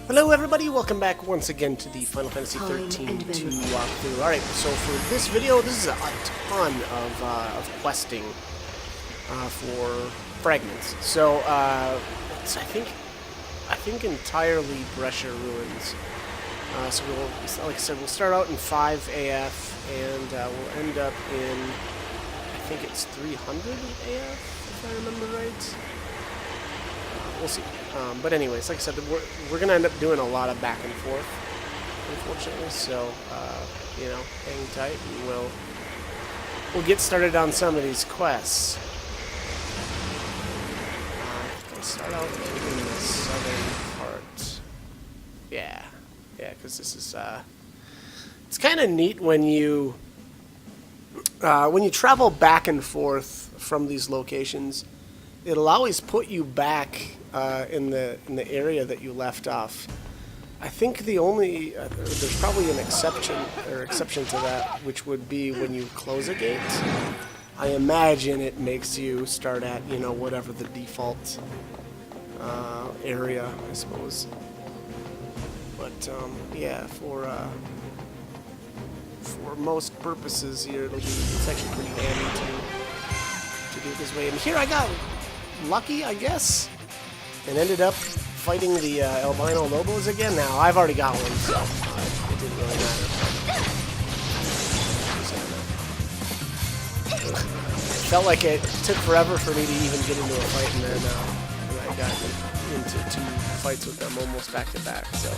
Hello everybody, welcome back once again to the Final Fantasy XIII 2 walkthrough. Alright, so for this video, this is a ton of questing for fragments. So, it's, I think entirely Brescia Ruins. So we'll, like I said, we'll start out in 5 AF, and we'll end up in, I think it's 300 AF, if I remember right. We'll see. But anyways, like I said, we're going to end up doing a lot of back and forth, unfortunately. So, you know, hang tight, and we'll get started on some of these quests. Let's start out in the southern part. Yeah, because this is it's kind of neat when you travel back and forth from these locations. It'll always put you back in the area that you left off. I think the only there's probably an exception to that, which would be when you close a gate. I imagine it makes you start at, you know, whatever the default area, I suppose. But yeah, for most purposes here, it's actually pretty handy to do it this way. And here I got lucky, I guess, and ended up fighting the albino lobos again. Now, I've already got one, so it didn't really matter. Felt like it took forever for me to even get into a fight, and then I got into 2 fights with them almost back to back. So,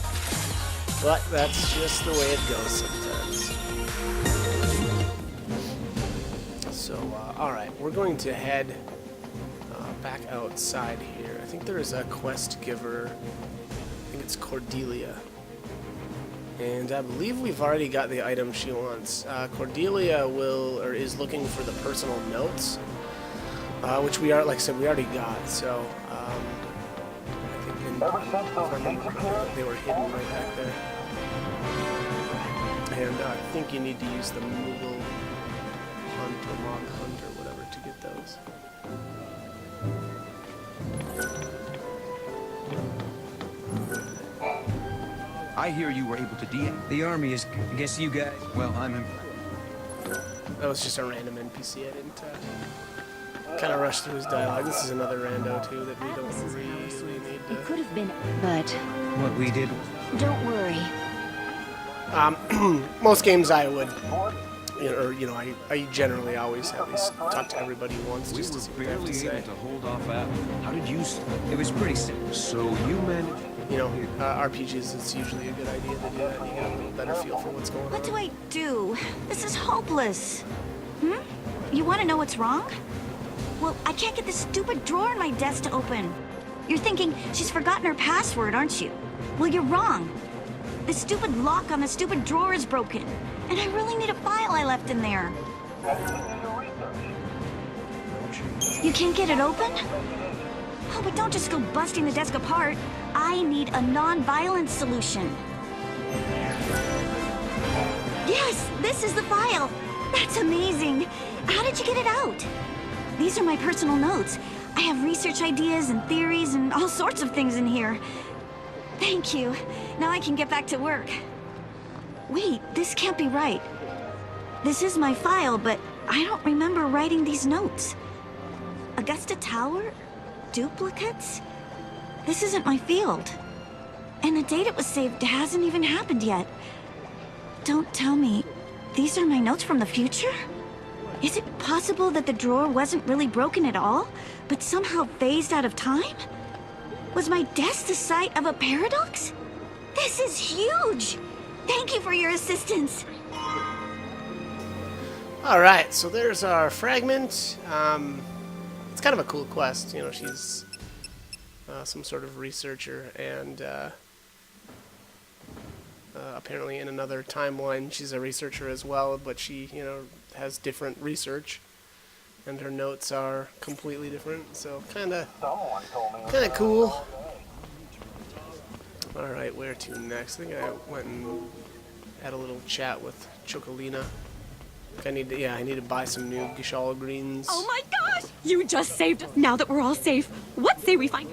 but that's just the way it goes sometimes. So, all right, we're going to head back outside here. I think there is a quest giver. I think it's Cordelia. And I believe we've already got the item she wants. Cordelia is looking for the personal notes, which we are, like I said, we already got. So I think they were hidden right back there. And I think you need to use the Moogle Hunt or Mog Hunt or whatever to get those. I hear you were able to The army is, I guess you guys... Well, I'm That was just a random NPC. I didn't kind of rush through his dialogue. This is another rando too that we don't really need to... It could have been, but... What we did... Don't worry. Most games I would... I generally always at least talk to everybody once just to see what they have to say. able to hold off at. How did you... It was pretty simple. So you managed... You know, RPGs, it's usually a good idea to do that, and you get a little better feel for what's going on. What do I do? This is hopeless. You want to know what's wrong? Well, I can't get this stupid drawer in my desk to open. You're thinking she's forgotten her password, aren't you? Well, you're wrong. The stupid lock on the stupid drawer is broken, and I really need a file I left in there. You can't get it open? Oh, but don't just go busting the desk apart. I need a non-violent solution. Yes, this is the file. That's amazing. How did you get it out? These are my personal notes. I have research ideas and theories and all sorts of things in here. Thank you. Now I can get back to work. Wait, this can't be right. This is my file, but I don't remember writing these notes. Augusta Tower? Duplicates? This isn't my field. And the date it was saved hasn't even happened yet. Don't tell me, these are my notes from the future? Is it possible that the drawer wasn't really broken at all, but somehow phased out of time? Was my desk the site of a paradox? This is huge! Thank you for your assistance. Alright, so there's our fragment. It's kind of a cool quest. You know, she's some sort of researcher, and apparently in another timeline she's a researcher as well, but she, you know, has different research, and her notes are completely different, so kind of cool. Alright, where to next? I think I went and had a little chat with Chocolina. I need to buy some new Gishala greens. Oh my gosh! You just saved us. Now that we're all safe, what say we find...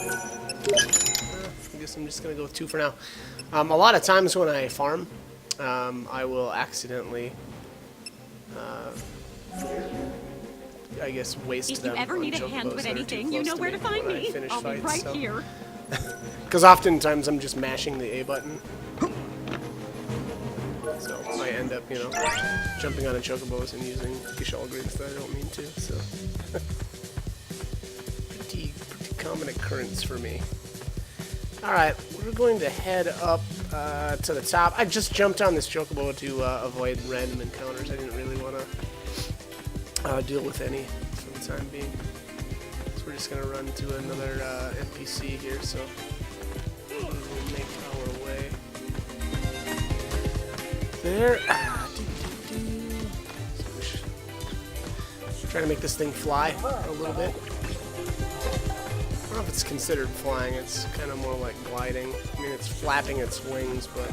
I guess I'm just gonna go with 2 for now. A lot of times when I farm, I will accidentally, I guess, waste If them. you ever on need a hand chocobos with that are too anything, you close know where to find when I me. finish I'll be fights, right so. here. Because oftentimes I'm just mashing the A button. So I end up, you know, jumping on a chocobos and using Gishal grids that I don't mean to, so. pretty common occurrence for me. Alright, we're going to head up to the top. I just jumped on this chocobo to avoid random encounters. I didn't really want to deal with any for the time being. So we're just going to run to another NPC here, so we'll make our way there. So we should try to make this thing fly a little bit. I don't know if it's considered flying, it's kind of more like gliding. I mean, it's flapping its wings, but...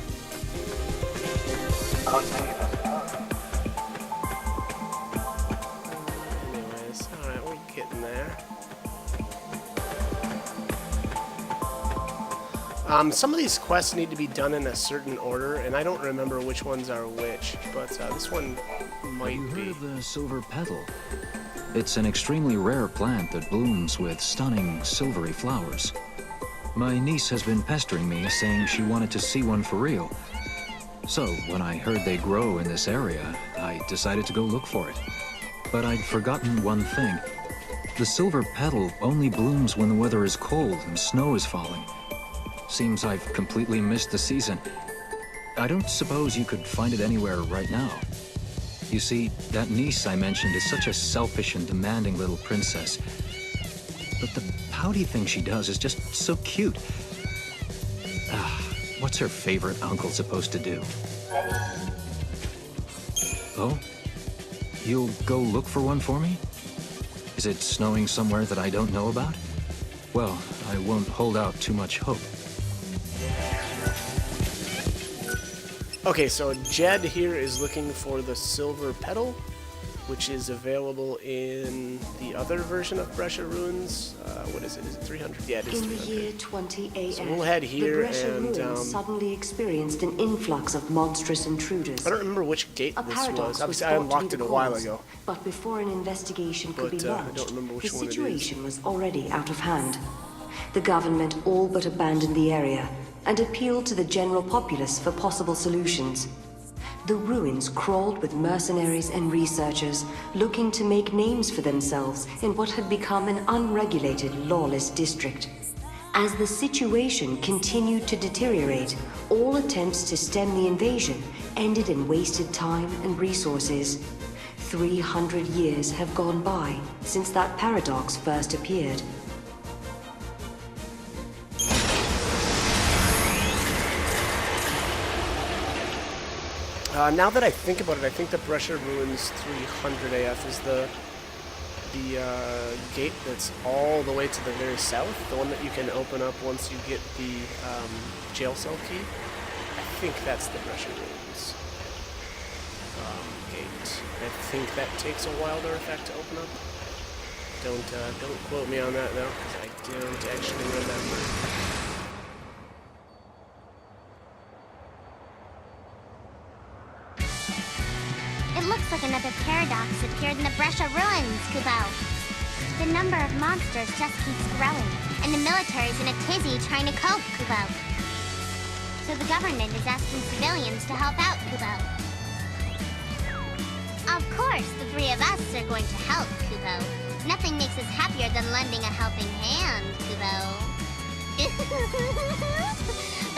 Anyways, alright, we're getting there. Some of these quests need to be done in a certain order, and I don't remember which ones are which, but this one might You be. heard of the silver petal? It's an extremely rare plant that blooms with stunning silvery flowers. My niece has been pestering me, saying she wanted to see one for real. So, when I heard they grow in this area, I decided to go look for it. But I'd forgotten one thing. The silver petal only blooms when the weather is cold and snow is falling. Seems I've completely missed the season. I don't suppose you could find it anywhere right now. You see, that niece I mentioned is such a selfish and demanding little princess. But the pouty thing she does is just so cute. What's her favorite uncle supposed to do? Oh? You'll go look for one for me? Is it snowing somewhere that I don't know about? Well, I won't hold out too much hope. Okay, so Jed here is looking for the silver petal, which is available in the other version of Brescia Ruins. What is it? Is it 300? Yeah, it is In the 300. year 20 AF, So we'll head here the Brescia and, Ruins suddenly experienced an influx of monstrous intruders. I don't remember which gate A this paradox was. was Obviously, I thought to unlocked be it the a while cause, ago. but before an investigation could But, be I launched, don't remember which the one it is. situation was already out of hand. The government all but abandoned the area and appealed to the general populace for possible solutions. The ruins crawled with mercenaries and researchers looking to make names for themselves in what had become an unregulated, lawless district. As the situation continued to deteriorate, all attempts to stem the invasion ended in wasted time and resources. 300 years have gone by since that paradox first appeared. Now that I think about it, I think the Brescia Ruins 300 AF is the gate that's all the way to the very south, the one that you can open up once you get the jail cell key. I think that's the Brescia Ruins gate. I think that takes a wild artifact to open up. Don't quote me on that though, because I don't actually remember. It looks like another paradox appeared in the Brescia Ruins, Kubo. The number of monsters just keeps growing, and the military's in a tizzy trying to cope, Kubo. So the government is asking civilians to help out, Kubo. Of course, the three of us are going to help, Kubo. Nothing makes us happier than lending a helping hand, Kubo.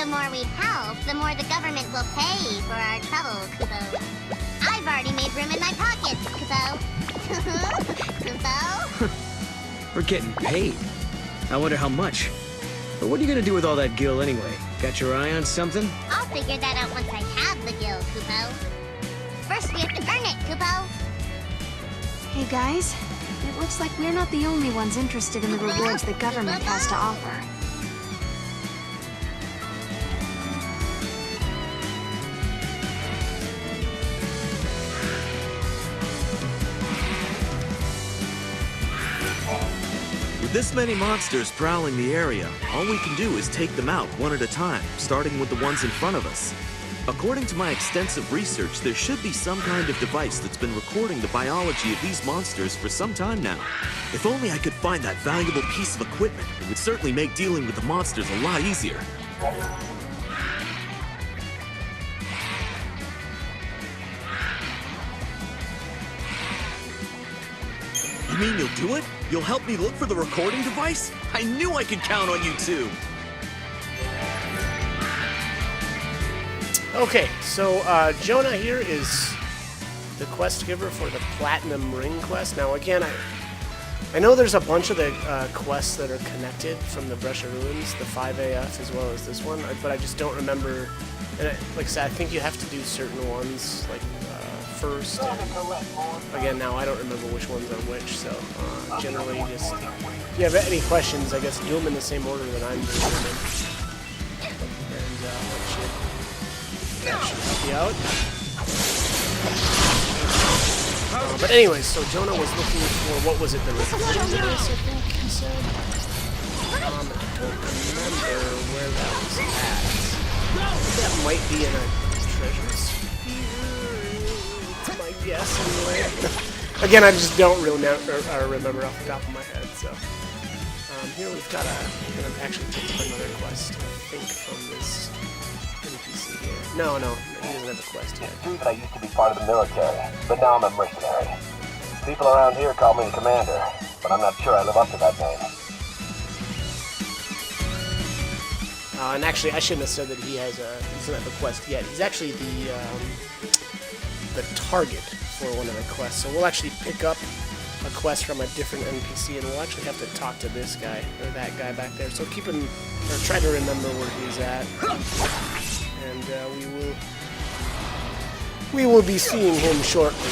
The more we help, the more the government will pay for our trouble, Kubo. I've already made room in my pockets, Kubo. Kubo? We're getting paid. I wonder how much. But what are you gonna do with all that gil anyway? Got your eye on something? I'll figure that out once I have the gil, Kubo. First, we have to earn it, Kubo. Hey guys, it looks like we're not the only ones interested in the rewards the government has to offer. You're With this many monsters prowling the area, all we can do is take them out one at a time, starting with the ones in front of us. According to my extensive research, there should be some kind of device that's been recording the biology of these monsters for some time now. If only I could find that valuable piece of equipment, it would certainly make dealing with the monsters a lot easier. You mean you'll do it? You'll help me look for the recording device? I knew I could count on you too! Okay, so Jonah here is the quest giver for the Platinum Ring quest. Now again, I know there's a bunch of the quests that are connected from the Brescia Ruins, the 5AF as well as this one, but I just don't remember. And like I said, I think you have to do certain ones like first. Again, now I don't remember which ones are which, so generally just if you have any questions, I guess do them in the same order that I'm doing them. And that should help you out. But anyways, so Jonah was looking for, what was it, the recording device, I think he said? I don't remember where that was at. That might be in a treasure sphere. It's my guess, anyway. Again, I just don't really remember off the top of my head, so. Here we've got gonna actually take another quest, I think, from this NPC here. No, he doesn't have a quest yet. It's true that I used to be part of the military, but now I'm a mercenary. People around here call me the commander, but I'm not sure I live up to that name. And actually, I shouldn't have said that he doesn't have a quest yet. He's actually the target for one of the quests. So we'll actually pick up a quest from a different NPC, and we'll actually have to talk to this guy, or that guy back there. So keep him, or try to remember where he's at. And we will be seeing him shortly.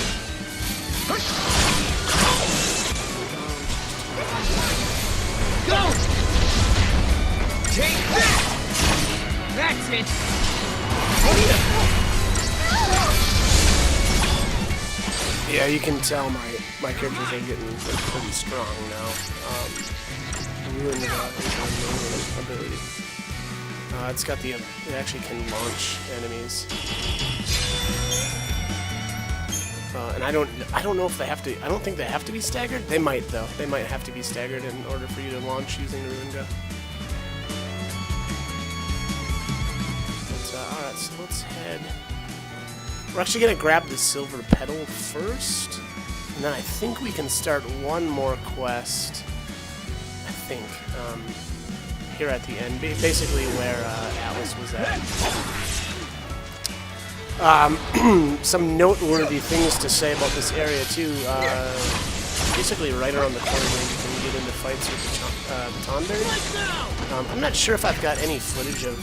Go! Take that! That's it! Yeah, you can tell my characters are getting pretty strong now. Ruin ability. It's got it actually can launch enemies. And I don't know if they have to. I don't think they have to be staggered. They might though. They might have to be staggered in order for you to launch using the Ruinga. All right, so let's head. We're actually gonna grab the silver petal first, and then I think we can start one more quest. I think here at the end, basically where Atlas was at. Some noteworthy things to say about this area too. Basically, right around the corner, you can get into fights with the Tonberry. I'm not sure if I've got any footage of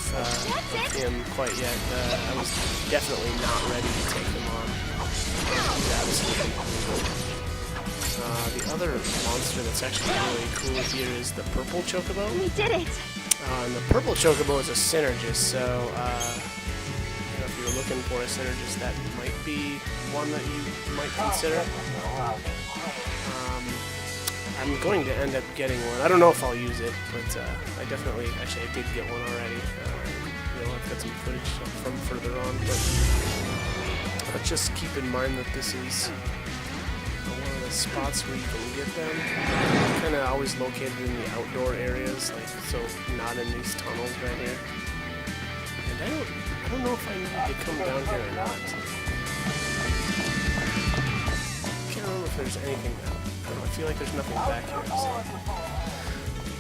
him quite yet. I was definitely not ready to take him on. The other monster that's actually really cool here is the purple chocobo. We did it! And the purple chocobo is a synergist, so if you're looking for a synergist, that might be one that you might consider. I'm going to end up getting one. I don't know if I'll use it, but I definitely, actually I did get one already. I've got some footage from further on, but just keep in mind that this is one of the spots where you can get them. Kind of always located in the outdoor areas, like so not in these tunnels right here. And I don't know if I need to come down here or not. I can't remember if there's anything. I feel like there's nothing back here, so I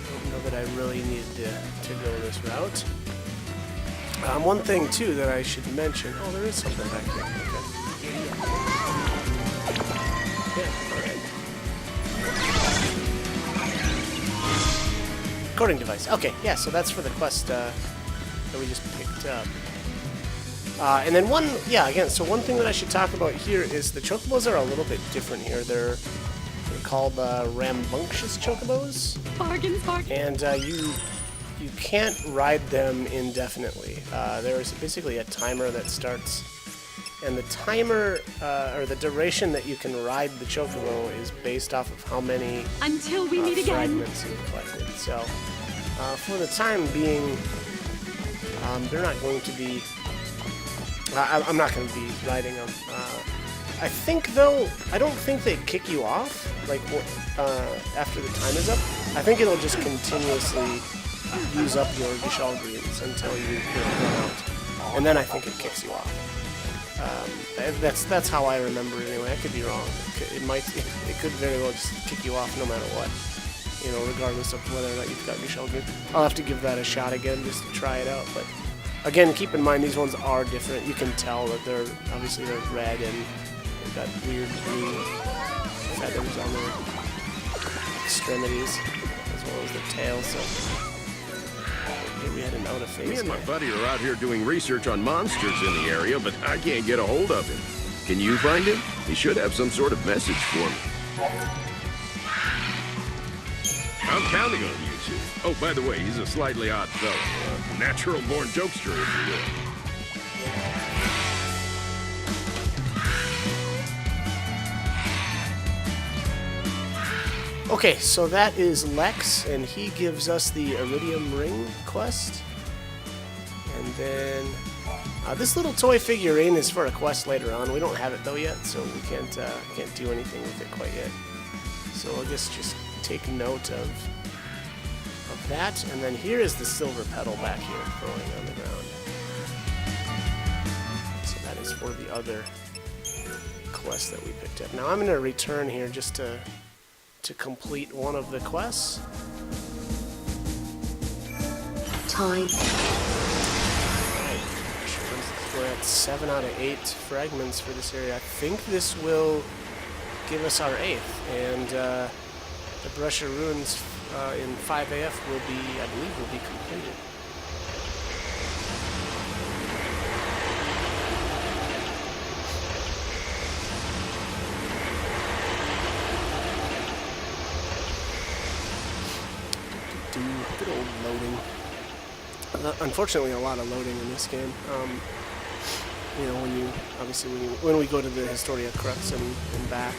don't know that I really needed to go this route. One thing too that I should mention. Oh, there is something back here. Okay. Yeah. All right. Recording device. Okay. Yeah. So that's for the quest that we just picked up. And then one thing that I should talk about here is the chocobos are a little bit different here. They're called rambunctious chocobos. Bargains. And you can't ride them indefinitely. There is basically a timer that starts and the timer or the duration that you can ride the Chocobo is based off of how many until we meet again fragments you've collected. So for the time being, they're not going to be. I'm not going to be riding them. I think though, I don't think they kick you off like after the time is up. I think it'll just continuously use up your Gishal greens until you run out, and then I think it kicks you off. That's how I remember it anyway. I could be wrong. It could very well just kick you off no matter what. You know, regardless of whether or not you've got Gishal greens. I'll have to give that a shot again just to try it out. But again, keep in mind these ones are different. You can tell that they're red and they've got weird blue feathers on their extremities as well as the tail. So. We had an out of phase. Me and my buddy are out here doing research on monsters in the area, but I can't get a hold of him. Can you find him? He should have some sort of message for me. I'm counting on you two. Oh, by the way, he's a slightly odd fellow. A natural-born jokester, if you will. Okay, so that is Lex, and he gives us the Iridium Ring quest. And then this little toy figurine is for a quest later on. We don't have it though yet, so we can't do anything with it quite yet. So I guess just take note of that. And then here is the silver petal back here growing on the ground. So that is for the other quest that we picked up. Now I'm going to return here just to complete one of the quests. Time. Right. We're at 7 out of 8 fragments for this area. I think this will give us our 8th, and the Brescia Ruins in 5AF will be, I believe, will be completed. Good old loading. Unfortunately, a lot of loading in this game. You know, when we go to the Historia Crux and back.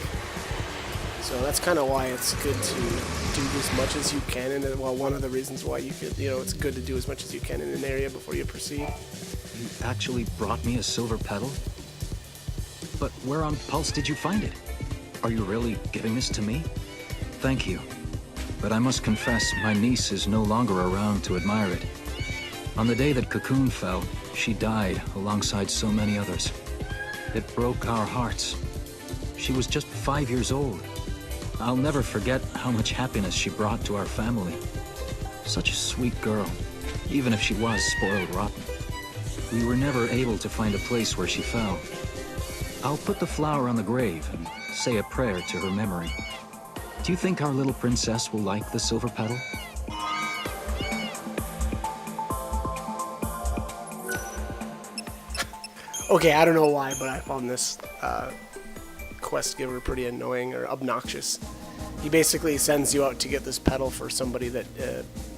So that's kind of why it's good to do as much as you can. And well, one of the reasons why it's good to do as much as you can in an area before you proceed. You actually brought me a silver petal? But where on Pulse did you find it? Are you really giving this to me? Thank you. But I must confess, my niece is no longer around to admire it. On the day that Cocoon fell, she died alongside so many others. It broke our hearts. She was just 5 years old. I'll never forget how much happiness she brought to our family. Such a sweet girl, even if she was spoiled rotten. We were never able to find a place where she fell. I'll put the flower on the grave and say a prayer to her memory. Do you think our little princess will like the silver petal? Okay, I don't know why, but I found this quest giver pretty annoying or obnoxious. He basically sends you out to get this petal for somebody that,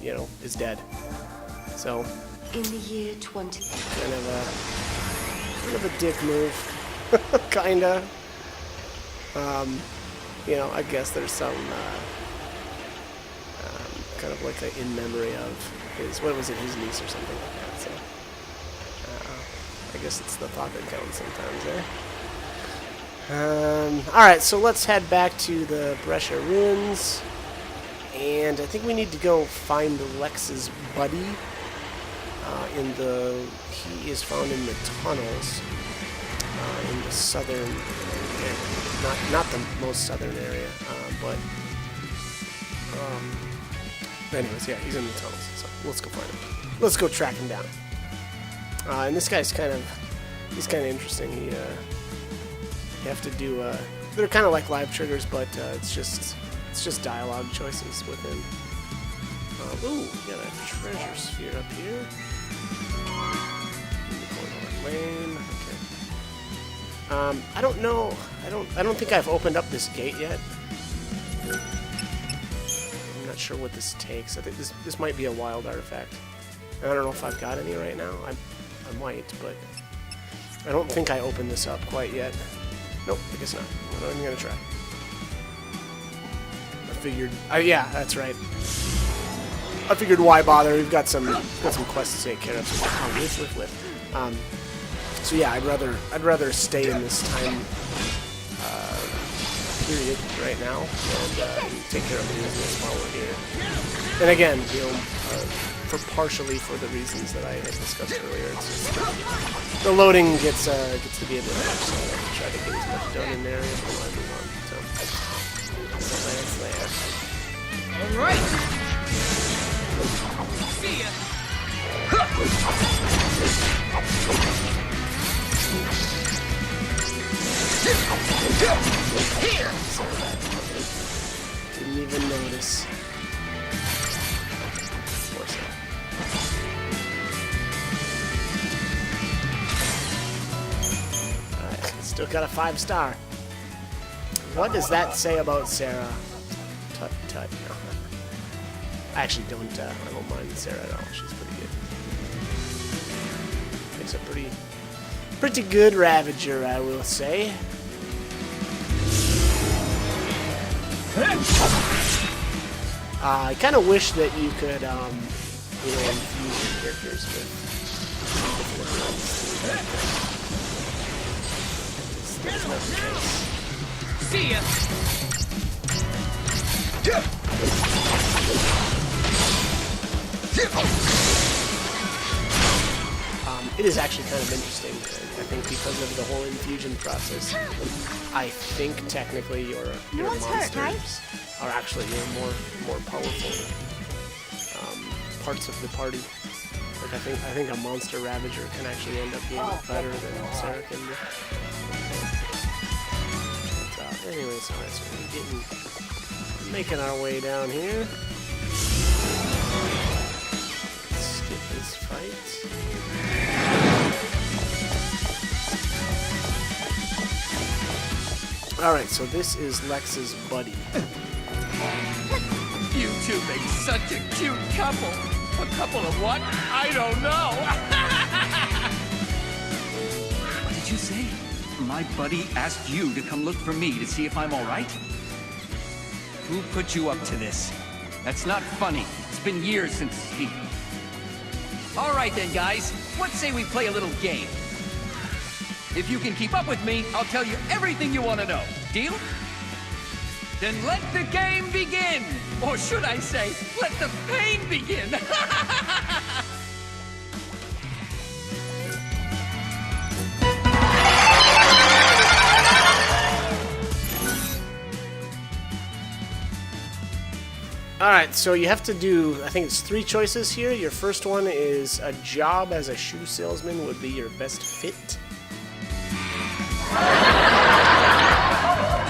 is dead. So... In the year 20... Kind of a dick move. Kinda. I guess there's some kind of like in memory of his his niece or something like that. So I guess it's the thought that counts sometimes, eh? All right, so let's head back to the Brescia Ruins, and I think we need to go find Lex's buddy. He is found in the tunnels in the southern area. Not the most southern area, but anyways, yeah, he's in the tunnels. So let's go find him. Let's go track him down. And this guy's he's kind of interesting. You have to do. They're kind of like live triggers, but it's just dialogue choices with him. Ooh, we got a treasure sphere up here. Lane. Okay. I don't know. I don't think I've opened up this gate yet. I'm not sure what this takes. I think this might be a wild artifact. I don't know if I've got any right now. I might, but I don't think I opened this up quite yet. Nope, I guess not. I'm not even gonna try. I figured. Yeah, that's right. I figured why bother? We've got some quests to take care of. So yeah, I'd rather stay in this time period right now and take care of the business while we're here. And again, you know, partially for the reasons that I had discussed earlier, it's just the loading gets to be a bit much, so I try to get as much done in there before I move on. So that's there. All right. See ya. Here. Didn't even notice. Still got a 5-star. What does that say about Sarah? Tut tut. No. I actually don't mind Sarah at all. She's pretty good. Makes a pretty good Ravager, I will say. I kind of wish that you could, you know, infuse your characters with different abilities. That's not the case. See ya. It is actually kind of interesting. I think because of the whole infusion process, I think technically your monsters are actually your more powerful parts of the party. Like I think a monster Ravager can actually end up being better than Sarah can be. Anyways, alright, so we're making our way down here. Let's skip this fight. Alright, so this is Lex's buddy. You two make such a cute couple. A couple of what? I don't know. What did you say? My buddy asked you to come look for me to see if I'm all right? Who put you up to this? That's not funny. It's been years since he... All right then, guys. Let's say we play a little game. If you can keep up with me, I'll tell you everything you want to know. Deal? Then let the game begin! Or should I say, let the pain begin! Alright, so you have to do, I think it's 3 choices here. Your first one is a job as a shoe salesman would be your best fit.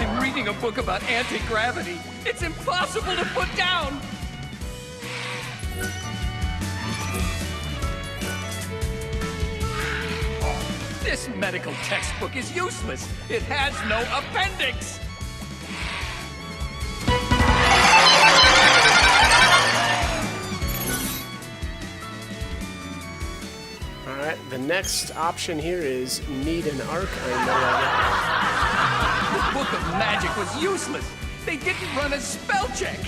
I'm reading a book about anti-gravity. It's impossible to put down! This medical textbook is useless. It has no appendix! Alright, the next option here is need an arc. I know I The Book of Magic was useless. They didn't run a spell check.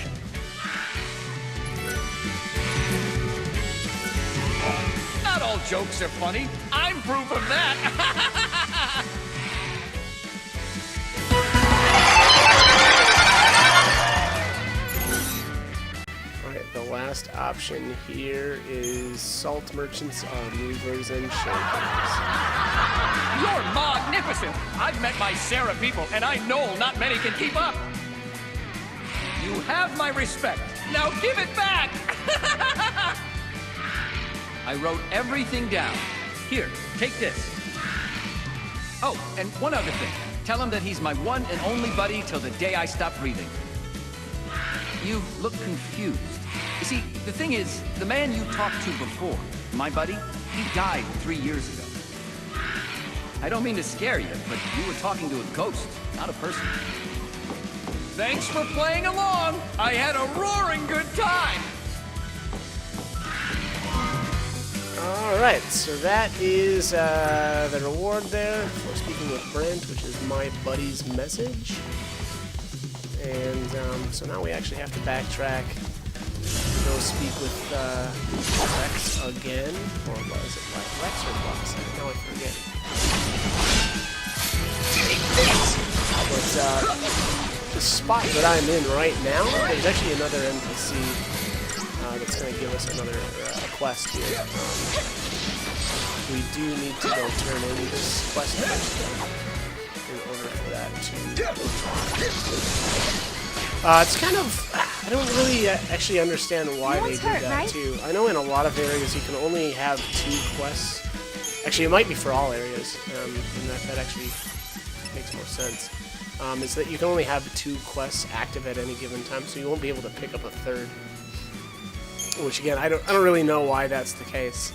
Not all jokes are funny. I'm proof of that. Alright, the last option here is salt merchants on rivers and shores. You're magnificent! I've met my Sarah people, and I know not many can keep up. You have my respect. Now give it back! I wrote everything down. Here, take this. Oh, and one other thing. Tell him that he's my one and only buddy till the day I stop breathing. You look confused. You see, the thing is, the man you talked to before, my buddy, he died 3 years ago. I don't mean to scare you, but you were talking to a ghost, not a person. Thanks for playing along. I had a roaring good time. Alright, so that is the reward there for speaking with Brent, which is my buddy's message. And so now we actually have to backtrack, go speak with Rex again. Or was it Rex or Fox? Now I forget. But the spot that I'm in right now, there's actually another NPC that's going to give us another quest here. We do need to go turn in this quest first, in order for that to... it's kind of... I don't really actually understand why they did that, too. I know in a lot of areas you can only have 2 quests. Actually, it might be for all areas, and that actually makes more sense. Is that you can only have 2 quests active at any given time, so you won't be able to pick up a third. Which again, I don't really know why that's the case,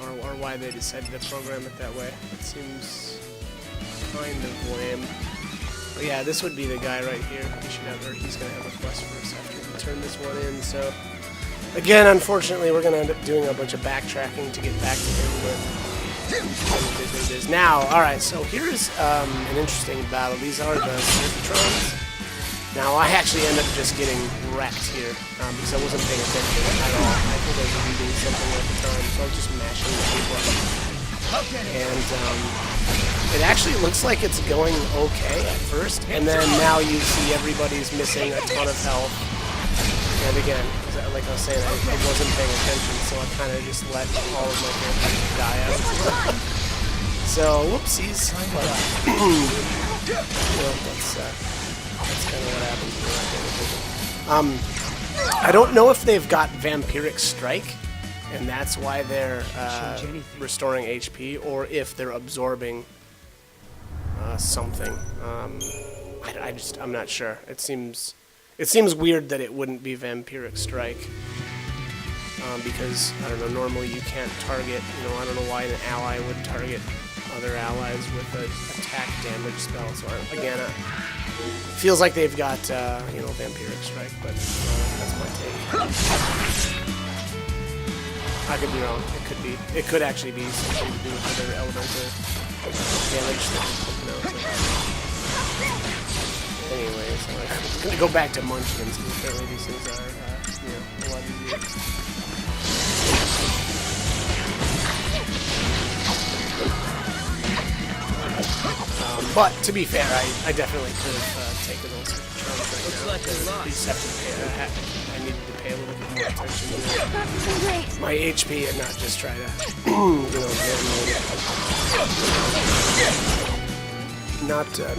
or why they decided to program it that way. It seems kind of lame. But yeah, this would be the guy right here. He's gonna have a quest for us after we turn this one in. So again, unfortunately, we're gonna end up doing a bunch of backtracking to get back to him. But now, all right. So here's an interesting battle. These are the Circuitrons. Now, I actually end up just getting wrecked here, because I wasn't paying attention at all. I think I was reading something at the time, so I was just mashing the button. And it actually looks like it's going okay at first, and then now you see everybody's missing a ton of health. And again, like I was saying, I wasn't paying attention, so I kind of just let all of my characters die out. So, whoopsies. But, that's kind of what happens here. I don't know if they've got Vampiric Strike, and that's why they're restoring HP, or if they're absorbing something. I'm not sure. It seems weird that it wouldn't be Vampiric Strike, because I don't know. Normally you can't target. I don't know why an ally would target other allies with an attack damage spell. So again. Feels like they've got, Vampiric Strike, but that's my take. I could be wrong. It could actually be something to do with other elemental damage that we're anyways, I'm gonna go back to Munchkins, because apparently these things are, a lot easier. But to be fair, I definitely could have taken those Circuitrons right now. I just have to pay. I needed to pay a little bit more attention to my HP and not just try to,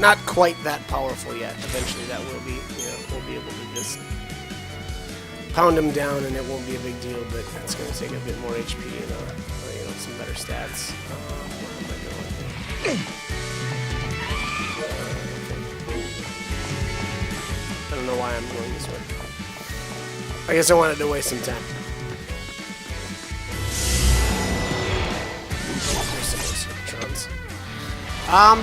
not quite that powerful yet. Eventually, that will be. We'll be able to just pound them down, and it won't be a big deal. But it's going to take a bit more HP and some better stats. Where am I going? I don't know why I'm going this way. I guess I wanted to waste some time. There's some more Circuitrons.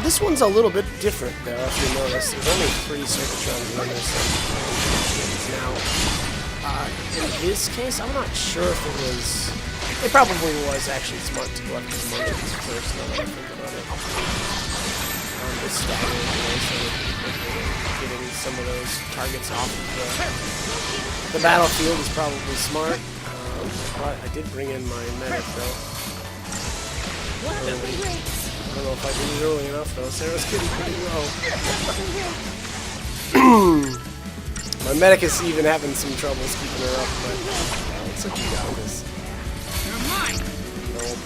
This one's a little bit different, though, if you notice. There's only 3 Circuitrons in this. Now, in this case, I'm not sure if it was... It probably was actually smart to go after the Munchkins first, now that I think about it. This staggered away, so getting some of those targets off of the battlefield is probably smart. But I did bring in my medic, though. I don't know if I did it early enough, though. Sarah's getting pretty low. My medic is even having some troubles keeping her up, but looks like she got this. You're mine! Nope.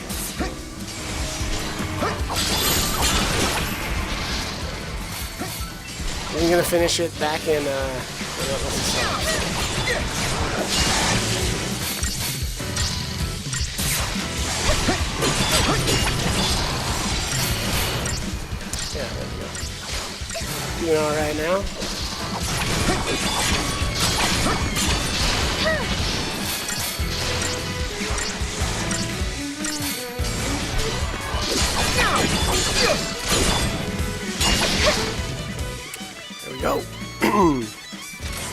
I'm gonna finish it back in, yeah, there we go. Doing alright now? There we go.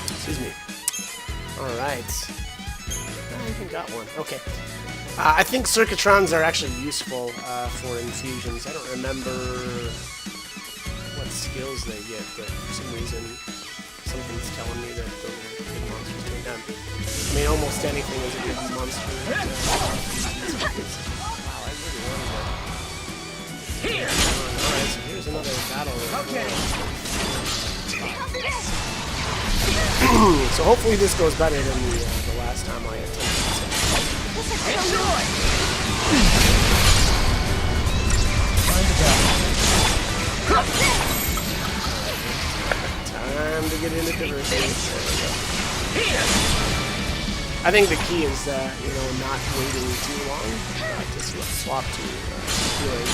Excuse me. Alright. I even got one. Okay. I think circuitrons are actually useful for infusions. I don't remember what skills they get, but for some reason, something's telling me that those are good monsters to them. I mean, almost anything is a good monster. Wow, I really wanted that. Here! Alright, so here's another battle. Okay. So hopefully this goes better than the last time I attempted it. Enjoy! Time to get into diversity. There we go. I think the key is, you know, not waiting too long to swap to healing.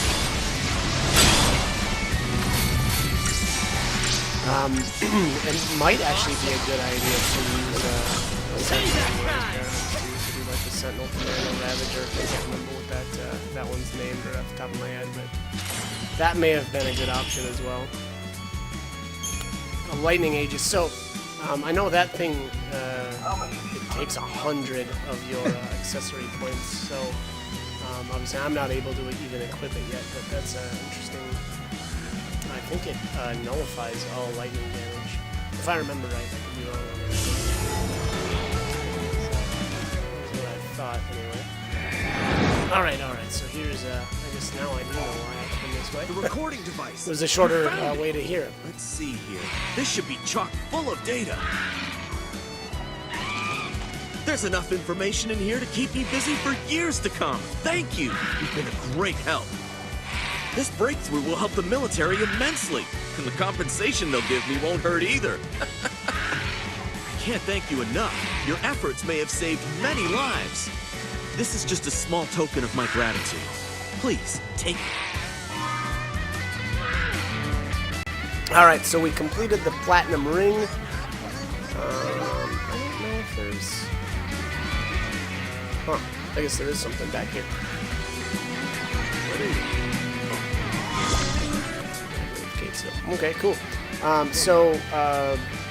It might actually be a good idea to use a Sentinel to do like the Sentinel Commando Ravager. I can't remember what that one's named right off the top of my head, but that may have been a good option as well. Lightning Aegis. So I know that thing it takes 100 of your accessory points. So obviously I'm not able to even equip it yet, but that's interesting. I think it nullifies all lightning damage. If I remember right, I could be wrong on that. That's what I thought, anyway. Alright, so here's, I guess now I do know why I came this way. The recording device. It was a shorter way to hear it. Let's see here. This should be chock full of data. There's enough information in here to keep me busy for years to come. Thank you. You've been a great help. This breakthrough will help the military immensely, and the compensation they'll give me won't hurt either. I can't thank you enough. Your efforts may have saved many lives. This is just a small token of my gratitude. Please, take it. Alright, so we completed the Platinum Ring. I don't know if there's... Huh, I guess there is something back here. Okay, cool.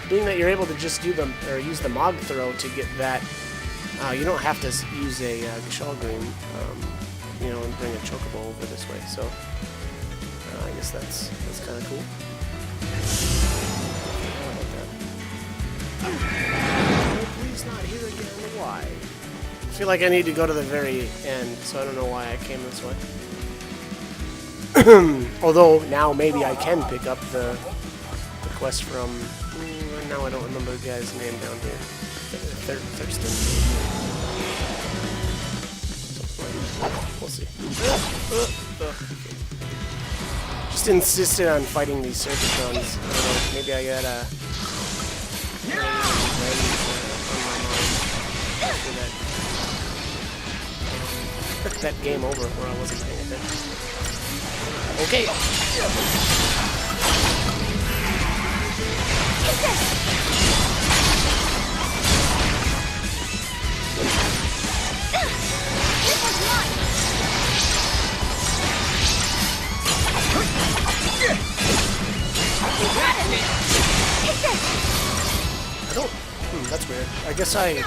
Being that you're able to just do them or use the Mog Throw to get that, you don't have to use a Gshal-Green, you know, and bring a Chocobo over this way. So I guess that's kind of cool. Please not here again. Why? I feel like I need to go to the very end, so I don't know why I came this way. Although now maybe I can pick up the quest from. Now I don't remember the guy's name down here. Thurston. We'll see. Just insisted on fighting these Circuitrons. Maybe I gotta. That game over where I wasn't paying attention. Okay. I don't. That's weird. I guess I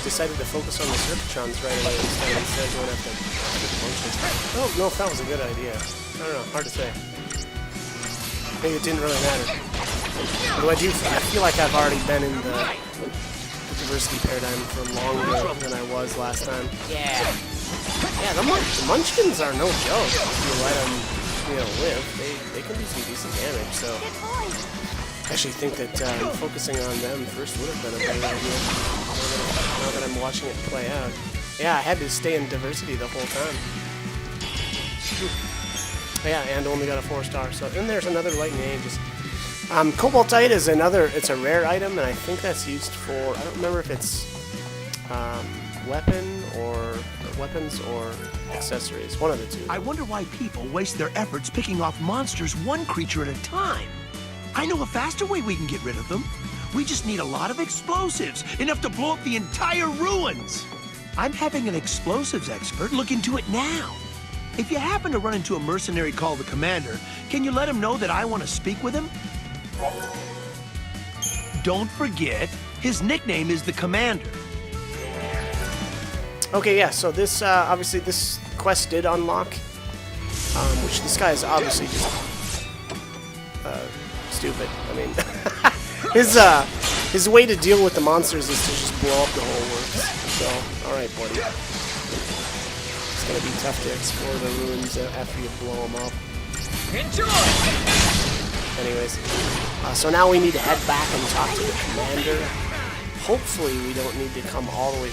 decided to focus on the Circuitrons right away instead of going after the functions. I don't know if that was a good idea. I don't know. Hard to say. Maybe it didn't really matter. Although I feel like I've already been in the diversity paradigm for longer than I was last time. Yeah. Yeah, the Munchkins are no joke. If you let them, you know, live, they can do some decent damage. So I actually think that focusing on them first would have been a better idea. Now that I'm watching it play out. Yeah, I had to stay in diversity the whole time. Yeah, and only got a 4-star. So then there's another Lightning Aegis. Cobaltite is it's a rare item, and I think that's used for, I don't remember if it's weapons or accessories. One of the two. I wonder why people waste their efforts picking off monsters one creature at a time. I know a faster way we can get rid of them. We just need a lot of explosives, enough to blow up the entire ruins. I'm having an explosives expert look into it now. If you happen to run into a mercenary called the Commander, can you let him know that I want to speak with him? Don't forget, his nickname is the Commander. Okay, yeah, so this, obviously this quest did unlock, which this guy is obviously just, stupid. I mean, his way to deal with the monsters is to just blow up the whole works. So, alright, buddy. It's gonna be tough to explore the ruins after you blow them up. Enjoy! Anyways, so now we need to head back and talk to the commander. Hopefully we don't need to come all the way.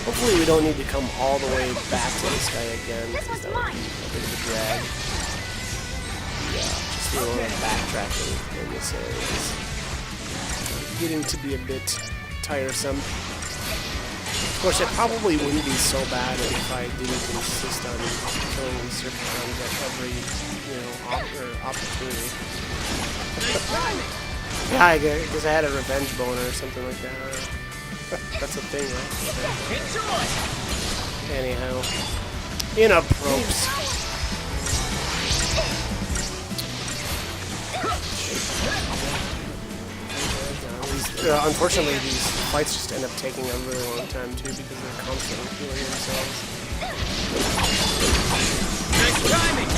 Hopefully we don't need to come all the way back to this guy again. That would be a bit of a drag. Yeah, just do a little backtracking in this area. It's getting to be a bit tiresome. Of course, it probably wouldn't be so bad if I didn't insist on killing these Serpentines at every, opportunity. Yeah, I guess I had a revenge boner or something like that. That's a thing, right? Anyhow, inappropriate. Unfortunately, these fights just end up taking a really long time too because they're constantly healing themselves. Next timing.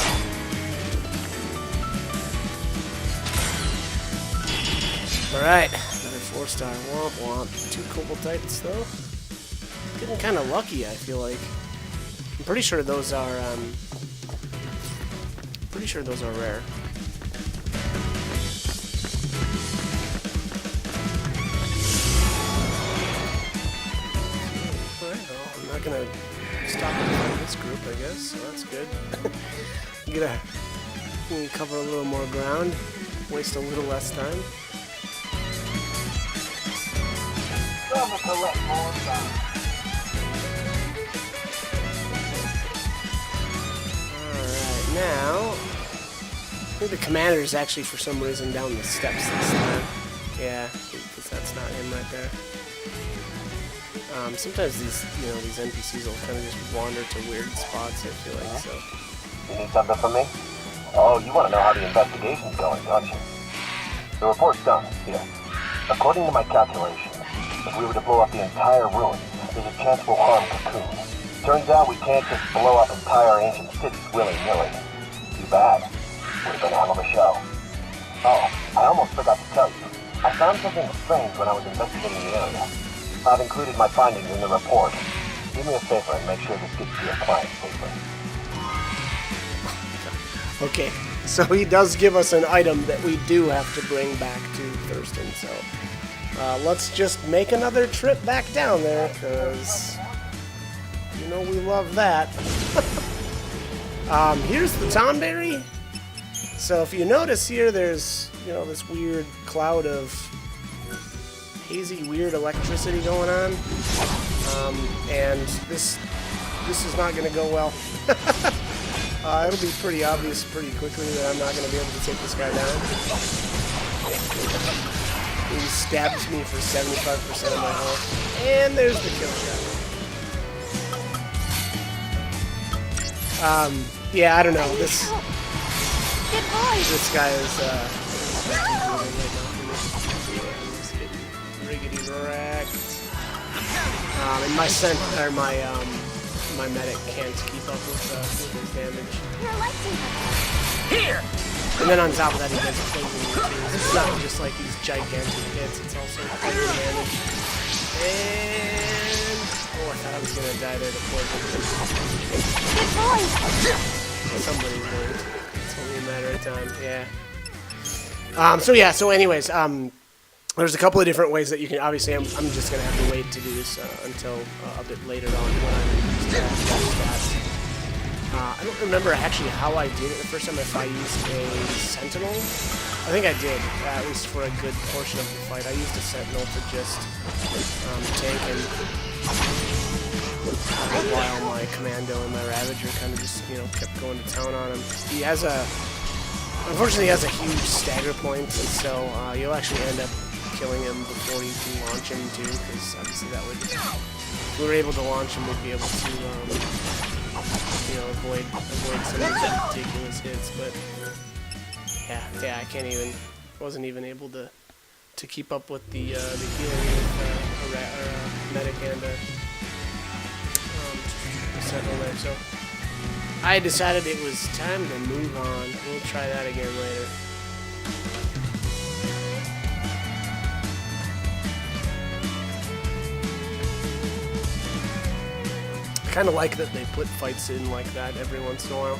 Alright, another 4-star. Womp womp. 2 Koboldites though. Getting kind of lucky, I feel like. I'm pretty sure those are rare. Alright, well, I'm not gonna stop in this group, I guess, so that's good. I'm gonna cover a little more ground, waste a little less time. Alright, now I think the commander is actually for some reason down the steps this time. Yeah, because that's not him right there. Sometimes these NPCs will kind of just wander to weird spots, I feel like, so. You need something from me? Oh, you want to know how the investigation's going, don't you? The report's done. Here. According to my calculations, if we were to blow up the entire ruin, there's a chance we'll harm Cocoon. Turns out we can't just blow up entire ancient cities willy-nilly. Too bad. Would have been a hell of a show. Oh, I almost forgot to tell you. I found something strange when I was investigating the area. I've included my findings in the report. Do me a favor and make sure this gets to your client safely. Okay, so he does give us an item that we do have to bring back to Thurston, so let's just make another trip back down there, because we love that. Here's the Tonberry. So if you notice here, there's this weird cloud of hazy, weird electricity going on, and this is not going to go well. It'll be pretty obvious pretty quickly that I'm not going to be able to take this guy down. He stabs me for 75% of my health, and there's the kill shot. Yeah, I don't know. This guy is riggedy wrecked. And my my medic can't keep up with his damage. Here! And then on top of that, he does poison too. It's not just like these gigantic hits, it's also poison damage. And I thought I was gonna die there to poison. Somebody's going. It's only a matter of time, yeah. So anyways, there's a couple of different ways that you can, obviously I'm just going to have to wait to do this until a bit later on when I'm stats. I don't remember actually how I did it the first time, if I used a Sentinel. I think I did, at least for a good portion of the fight. I used a Sentinel to just tank him while my Commando and my Ravager kind of just, kept going to town on him. He has unfortunately he has a huge stagger point, and so you'll actually end up killing him before you can launch him too, because obviously that would, if we were able to launch him, we'd be able to, avoid some of the ridiculous hits, but yeah, I wasn't even able to keep up with the healing with medic and a sentinel there. So I decided it was time to move on. We'll try that again later. I kind of like that they put fights in like that every once in a while.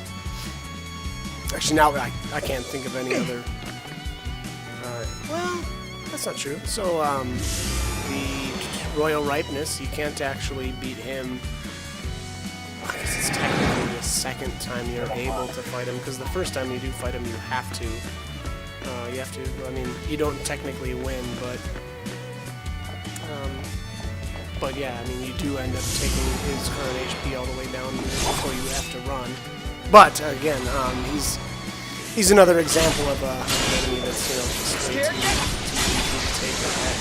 Actually, now I can't think of any other. Well, that's not true. So, the Royal Ripeness, you can't actually beat him. I guess it's technically the second time you're able to fight him, because the first time you do fight him, you have to. I mean, you don't technically win, but yeah, I mean, you do end up taking his current HP all the way down before you have to run. But again, he's another example of an enemy that's, you know, just way too easy to take at that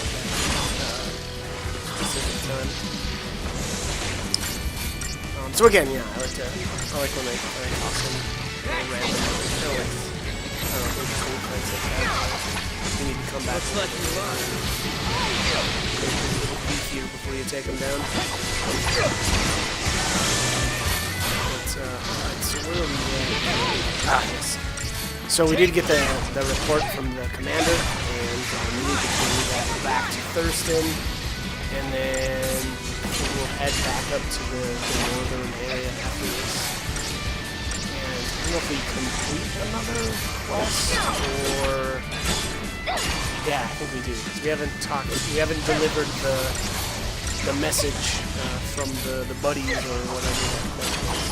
specific time. So again, yeah, I like when they toss in random, kind of like, I don't know, interesting fights like that. You need to come back. Looks like you are. Beef you before you take them down. Alright, so where are we at? Yes. So we did get the report from the commander, and we need to bring that back to Thurston, and then we'll head back up to the northern area after this. And I don't know if we complete another quest, or... Yeah, I think we do. We haven't delivered the message from the buddies or whatever that quest was.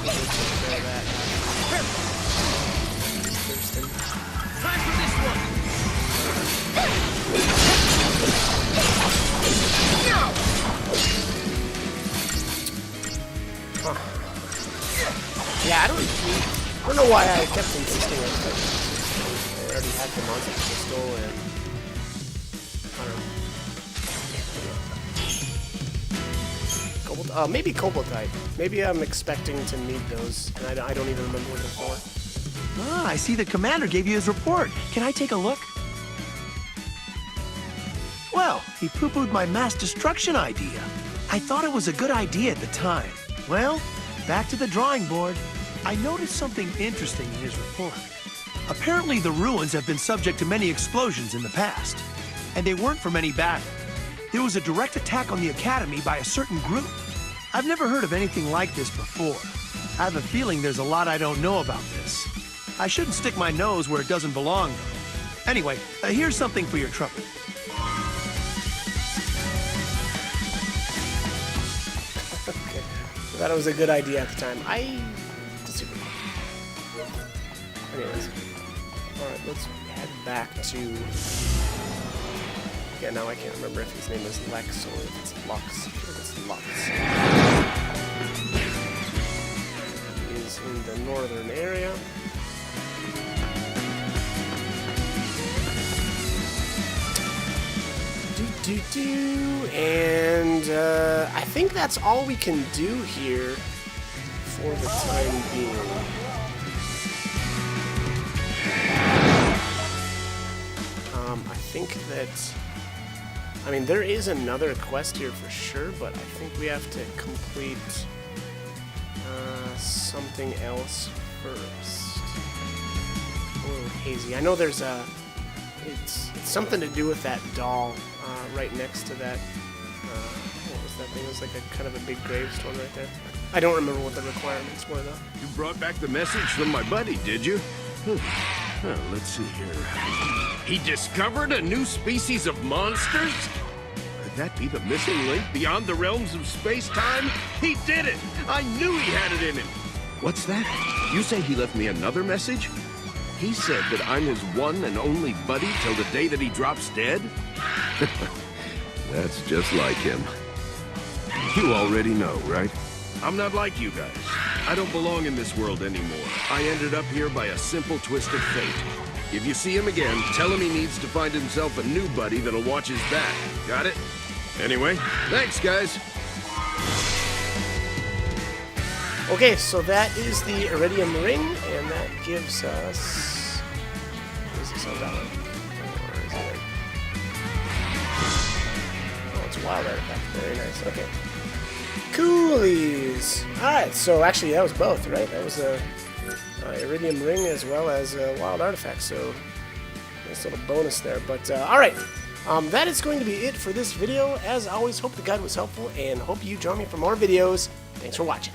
So we'll take care of that. Thurston. Time for this one! Huh. Yeah, I don't know why I kept insisting on it. I already had the monster pistol and I don't know. Maybe Koboldite. Maybe I'm expecting to need those, and I don't even remember what they're for. Ah, I see the commander gave you his report. Can I take a look? Well, he poo-pooed my mass destruction idea. I thought it was a good idea at the time. Well, back to the drawing board. I noticed something interesting in his report. Apparently the ruins have been subject to many explosions in the past, and they weren't from any battle. There was a direct attack on the Academy by a certain group. I've never heard of anything like this before. I have a feeling there's a lot I don't know about this. I shouldn't stick my nose where it doesn't belong, though. Anyway, here's something for your trouble. Okay. I thought it was a good idea at the time. I disagree. Anyways. Alright, let's head back to... Yeah, now I can't remember if his name is Lex or if it's Lux. I feel like it's Lux. He is in the northern area. And I think that's all we can do here for the time being. I think that, I mean, there is another quest here for sure, but I think we have to complete something else first. A little hazy. I know there's a, it's something to do with that doll right next to that, what was that thing? It was like a kind of a big gravestone right there. I don't remember what the requirements were, though. You brought back the message from my buddy, did you? Well, let's see here. He discovered a new species of monsters? Could that be the missing link beyond the realms of space-time? He did it! I knew he had it in him! What's that? You say he left me another message? He said that I'm his one and only buddy till the day that he drops dead? That's just like him. You already know, right? I'm not like you guys. I don't belong in this world anymore. I ended up here by a simple twist of fate. If you see him again, tell him he needs to find himself a new buddy that'll watch his back. Got it? Anyway, thanks, guys. Okay, so that is the Iridium Ring, and that gives us... Is this on that one? Or is it... wild artifact. Very nice. Okay. Coolies. Alright, so actually that was both, right? That was a iridium ring as well as a wild artifact, so nice little bonus there. But alright, that is going to be it for this video. As always, hope the guide was helpful and hope you join me for more videos. Thanks for watching.